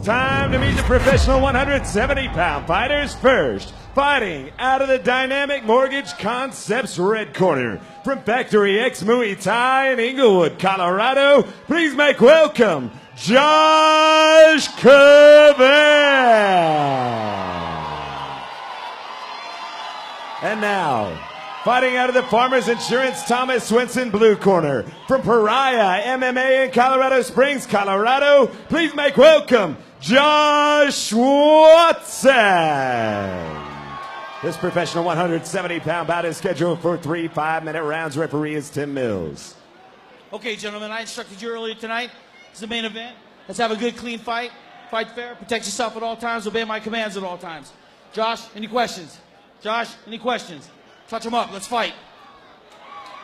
Time to meet the professional 170-pound fighters. First, fighting out of the Dynamic Mortgage Concepts red corner. From Factory X Muay Thai in Inglewood, Colorado, please make welcome Josh Cavan. And now, fighting out of the Farmers Insurance Thomas Swenson blue corner. From Pariah MMA in Colorado Springs, Colorado, please make welcome Josh Watson. This professional 170-pound bout is scheduled for 3 5-minute rounds. Referee is Tim Mills. Okay, gentlemen, I instructed you earlier tonight. It's the main event. Let's have a good, clean fight. Fight fair. Protect yourself at all times. Obey my commands at all times. Josh, any questions? Josh, any questions? Touch them up. Let's fight.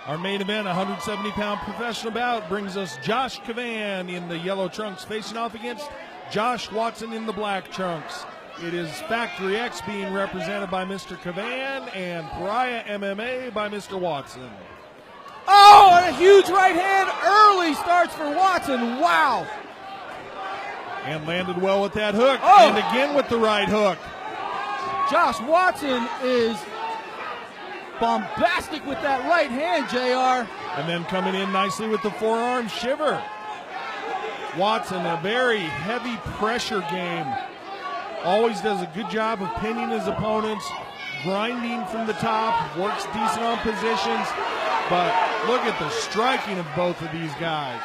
Our main event, 170-pound professional bout, brings us Josh Cavan in the yellow trunks facing off against Josh Watson in the black trunks. It is Factory X being represented by Mr. Cavan and Pariah MMA by Mr. Watson. Oh, and a huge right hand early starts for Watson. Wow. And landed well with that hook. Oh. And again with the right hook. Josh Watson is bombastic with that right hand, JR. And then coming in nicely with the forearm shiver. Watson, a very heavy pressure game. Always does a good job of pinning his opponents, grinding from the top, works decent on positions. But look at the striking of both of these guys.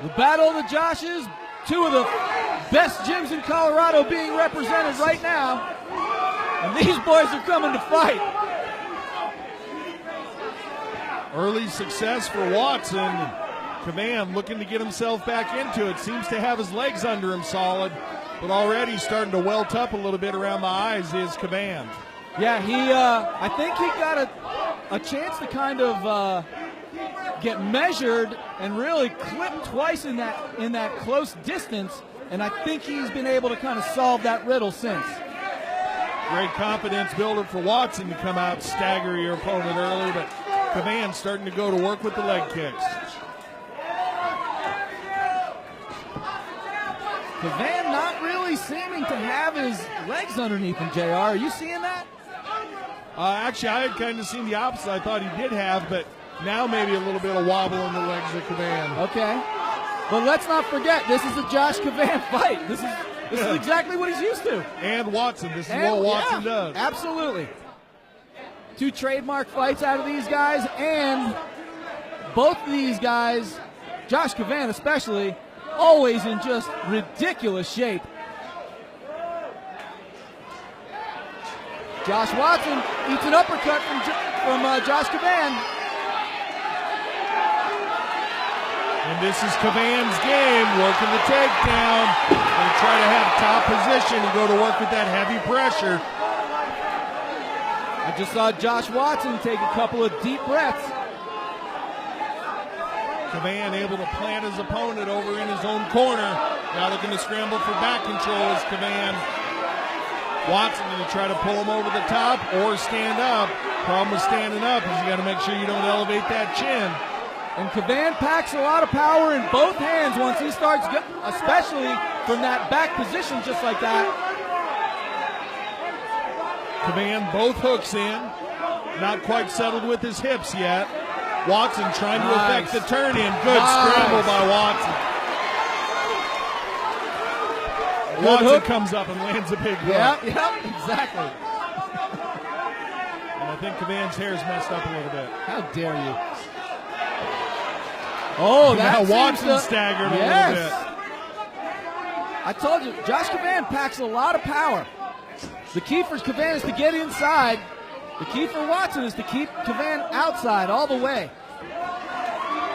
The battle of the Joshes, two of the best gyms in Colorado being represented right now. And these boys are coming to fight. Early success for Watson. Cavan looking to get himself back into it. Seems to have his legs under him solid, but already starting to welt up a little bit around the eyes is Cavan. Yeah, I think he got a chance to kind of get measured and really clip twice in that close distance, and I think he's been able to kind of solve that riddle since. Great confidence builder for Watson to come out, stagger your opponent early, but Cavan starting to go to work with the leg kicks. Cavan not really seeming to have his legs underneath him, JR. Are you seeing that? Actually, I had kind of seen the opposite. I thought he did have, but now maybe a little bit of wobble in the legs of Cavan. Okay. But let's not forget, this is a Josh Cavan fight. This is exactly what he's used to. And Watson. This is what Watson does. Absolutely. 2 trademark fights out of these guys, and both of these guys, Josh Cavan especially, always in just ridiculous shape. Josh Watson eats an uppercut from Josh Cavan. And this is Cavan's game, working the takedown. Going to try to have top position and go to work with that heavy pressure. I just saw Josh Watson take a couple of deep breaths. Cavan able to plant his opponent over in his own corner. Now looking to scramble for back control is Cavan. Watson going to try to pull him over the top or stand up. Problem with standing up is you got to make sure you don't elevate that chin. And Cavan packs a lot of power in both hands once he starts, especially from that back position just like that. Cavan both hooks in. Not quite settled with his hips yet. Watson trying to effect the turn in. Good scramble by Watson. Watson comes up and lands a big hook. Yep, exactly. And I think Cavan's hair's messed up a little bit. How dare you? Oh, that Watson staggered a little bit. I told you, Josh Cavan packs a lot of power. The key for Cavan is to get inside. The key for Watson is to keep Cavan outside all the way.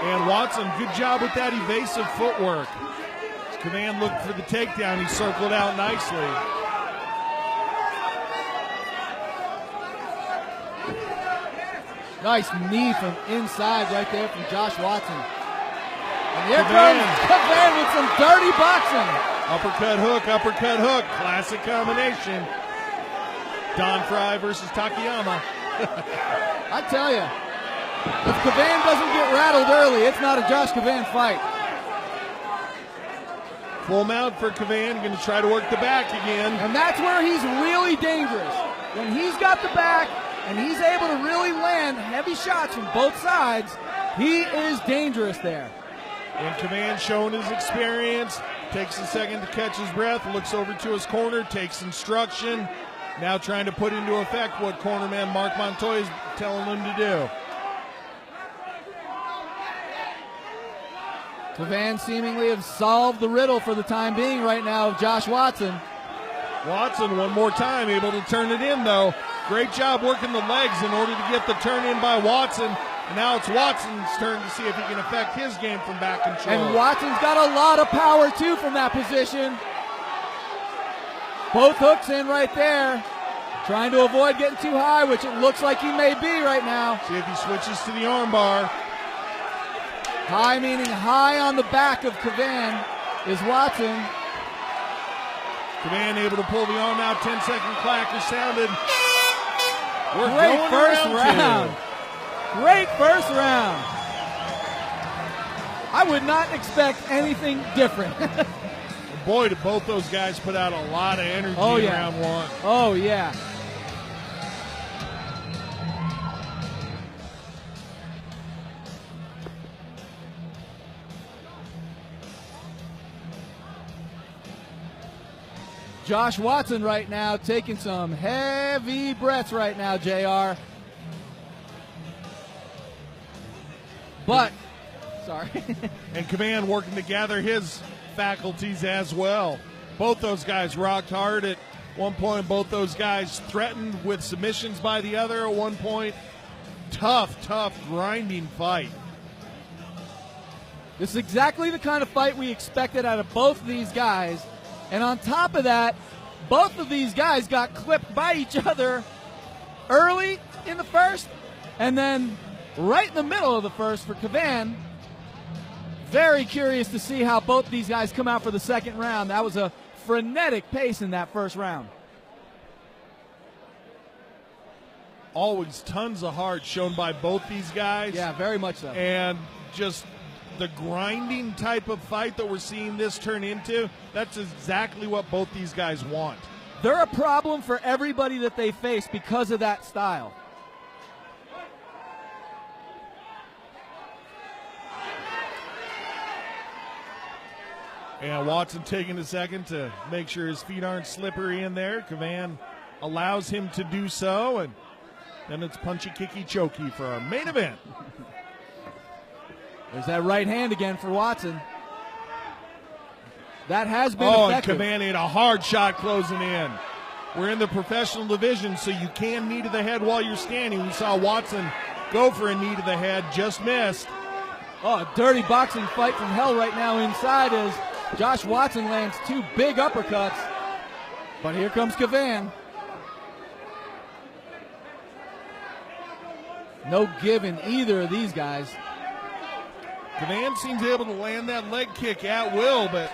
And Watson, good job with that evasive footwork. Cavan looked for the takedown. He circled out nicely. Nice knee from inside right there from Josh Watson. And here comes Cavan with some dirty boxing. Uppercut hook. Classic combination. Don Fry versus Takayama. I tell you, if Cavan doesn't get rattled early, it's not a Josh Cavan fight. Full mount for Cavan, going to try to work the back again. And that's where he's really dangerous. When he's got the back and he's able to really land heavy shots from both sides, he is dangerous there. And Cavan showing his experience, takes a second to catch his breath, looks over to his corner, takes instruction, now trying to put into effect what cornerman Mark Montoya is telling him to do. Cavan seemingly have solved the riddle for the time being right now of Josh Watson. Watson one more time able to turn it in though. Great job working the legs in order to get the turn in by Watson. And now it's Watson's turn to see if he can affect his game from back control. And Watson's got a lot of power too from that position. Both hooks in right there. Trying to avoid getting too high, which it looks like he may be right now. See if he switches to the arm bar. High meaning high on the back of Cavan is Watson. Cavan able to pull the arm out. 10-second clacker sounded. We're Great going first round round. Great first round. I would not expect anything different. Boy, did both those guys put out a lot of energy in round one. Oh, yeah. Josh Watson right now taking some heavy breaths right now, JR. But, sorry. And Cavan working to gather his faculties as well. Both those guys rocked hard at one point. Both those guys threatened with submissions by the other at one point. Tough, grinding fight. This is exactly the kind of fight we expected out of both of these guys. And on top of that, both of these guys got clipped by each other early in the first, and then right in the middle of the first for Cavan. Very curious to see how both these guys come out for the second round. That was a frenetic pace in that first round. Always tons of heart shown by both these guys. Yeah, very much so. And just the grinding type of fight that we're seeing this turn into, that's exactly what both these guys want. They're a problem for everybody that they face because of that style. And Watson taking a second to make sure his feet aren't slippery in there. Cavan allows him to do so, and then it's punchy, kicky, chokey for our main event. There's that right hand again for Watson. That has been effective. And Cavan ate a hard shot closing in. We're in the professional division, so you can knee to the head while you're standing. We saw Watson go for a knee to the head, just missed. Oh, a dirty boxing fight from hell right now inside as Josh Watson lands two big uppercuts. But here comes Cavan. No give in either of these guys. Cavan seems able to land that leg kick at will, but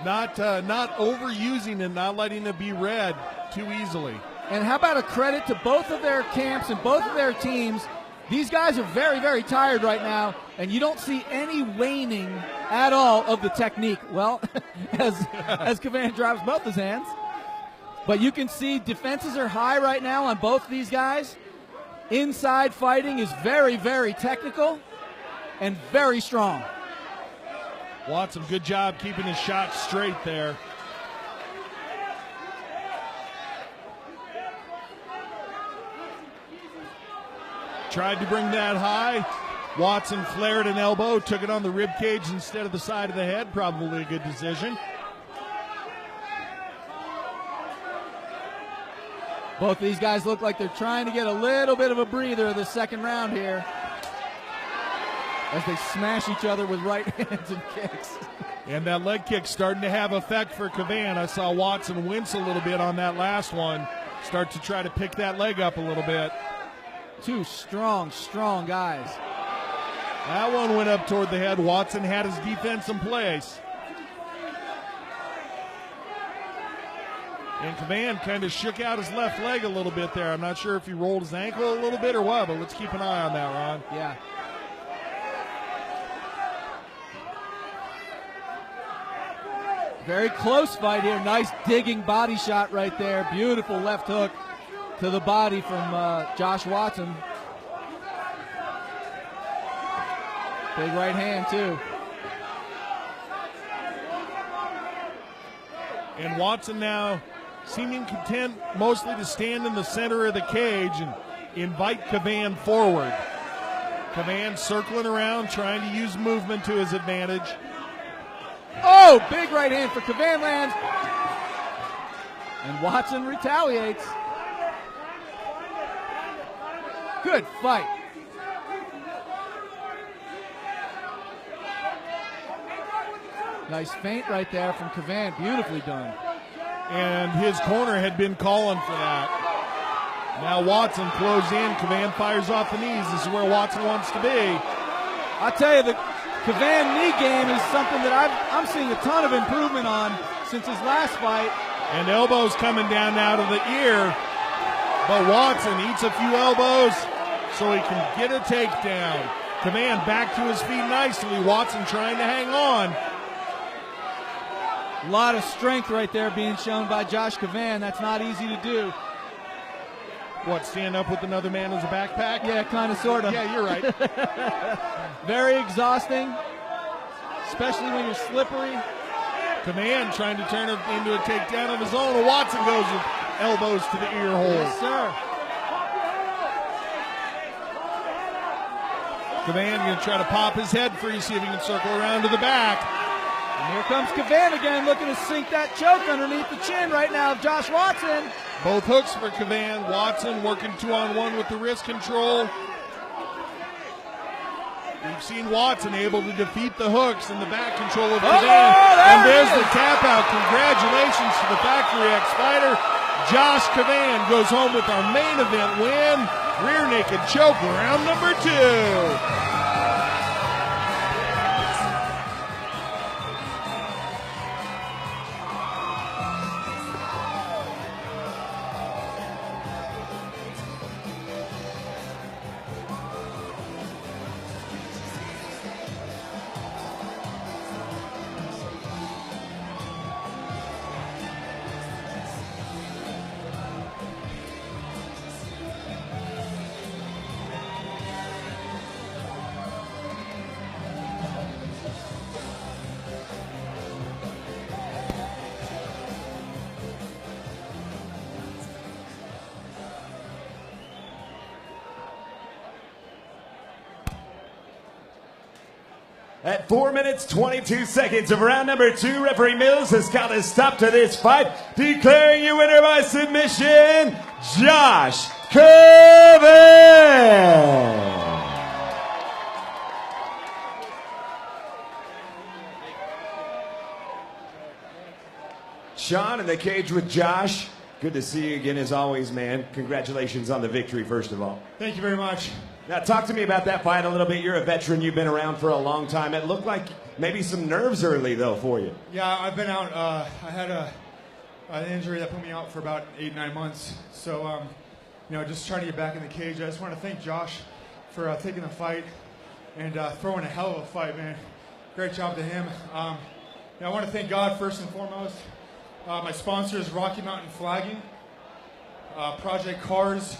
not overusing and not letting it be read too easily. And how about a credit to both of their camps and both of their teams. These guys are very, very tired right now, and you don't see any waning at all of the technique. Well, as Cavan drops both his hands. But you can see defenses are high right now on both these guys. Inside fighting is very, very technical and very strong. Watson, good job keeping his shot straight there. Tried to bring that high. Watson flared an elbow, took it on the rib cage instead of the side of the head. Probably a good decision. Both these guys look like they're trying to get a little bit of a breather this second round here as they smash each other with right hands and kicks. And that leg kick starting to have effect for Cavan. I saw Watson wince a little bit on that last one. Start to try to pick that leg up a little bit. Two strong guys. That one went up toward the head. Watson had his defense in place. And Cavan kind of shook out his left leg a little bit there. I'm not sure if he rolled his ankle a little bit or what, but let's keep an eye on that, Ron. Yeah. Very close fight here. Nice digging body shot right there. Beautiful left hook to the body from Josh Watson. Big right hand, too. And Watson now seeming content mostly to stand in the center of the cage and invite Cavan forward. Cavan circling around, trying to use movement to his advantage. Oh, big right hand for Cavan lands. And Watson retaliates. Good fight. Nice feint right there from Cavan. Beautifully done. And his corner had been calling for that. Now Watson closed in. Cavan fires off the knees. This is where Watson wants to be. I tell you, the Cavan knee game is something that I'm seeing a ton of improvement on since his last fight. And elbows coming down now to the ear. But Watson eats a few elbows so he can get a takedown. Cavan back to his feet nicely. Watson trying to hang on. A lot of strength right there being shown by Josh Cavan. That's not easy to do. What, stand up with another man as a backpack? Yeah, kind of, sort of. Yeah, you're right. Very exhausting, especially when you're slippery. Cavan trying to turn it into a takedown of his own. And Watson goes with elbows to the ear hole. Yes, sir. Cavan going to try to pop his head free, see if he can circle around to the back. And here comes Cavan again, looking to sink that choke underneath the chin right now of Josh Watson. Both hooks for Cavan. Watson working 2-on-1 with the wrist control. We've seen Watson able to defeat the hooks and the back control of Cavan. And there's the tap out. Congratulations to the Factory X fighter. Josh Cavan goes home with our main event win. Rear naked choke, round number 2. At 4 minutes, 22 seconds of round number 2, referee Mills has got a stop to this fight, declaring you winner by submission, Josh Cavan. Sean in the cage with Josh. Good to see you again as always, man. Congratulations on the victory, first of all. Thank you very much. Now, talk to me about that fight a little bit. You're a veteran. You've been around for a long time. It looked like maybe some nerves early, though, for you. Yeah, I've been out. I had an injury that put me out for about 8-9 months. So, just trying to get back in the cage. I just want to thank Josh for taking the fight and throwing a hell of a fight, man. Great job to him. I want to thank God first and foremost. My sponsors, Rocky Mountain Flagging, Project Cars.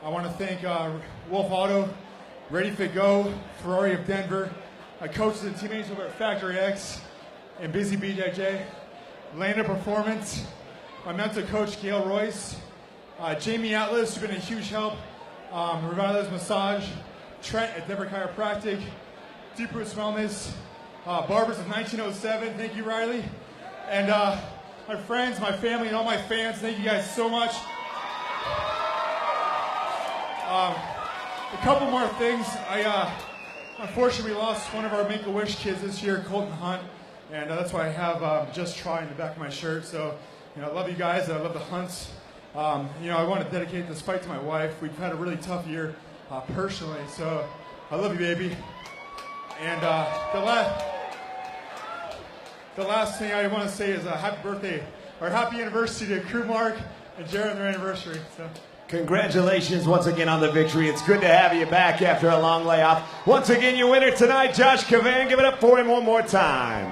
I want to thank Wolf Auto, Ready Fit Go, Ferrari of Denver, my coaches and teammates over at Factory X, and Busy BJJ, Landa Performance, my mental coach Gail Royce, Jamie Atlas, who's been a huge help, Revitalize Massage, Trent at Denver Chiropractic, Deep Roots Wellness, Barbers of 1907, thank you Riley, and my friends, my family, and all my fans, thank you guys so much. A couple more things. Unfortunately, we lost one of our Make-A-Wish kids this year, Colton Hunt, and that's why I have Just Try in the back of my shirt. So, I love you guys. I love the Hunts. I want to dedicate this fight to my wife. We've had a really tough year personally, so I love you, baby. And the last thing I want to say is happy birthday or happy anniversary to Crew Mark and Jared on their anniversary. So. Congratulations once again on the victory. It's good to have you back after a long layoff. Once again, your winner tonight, Josh Cavan. Give it up for him one more time.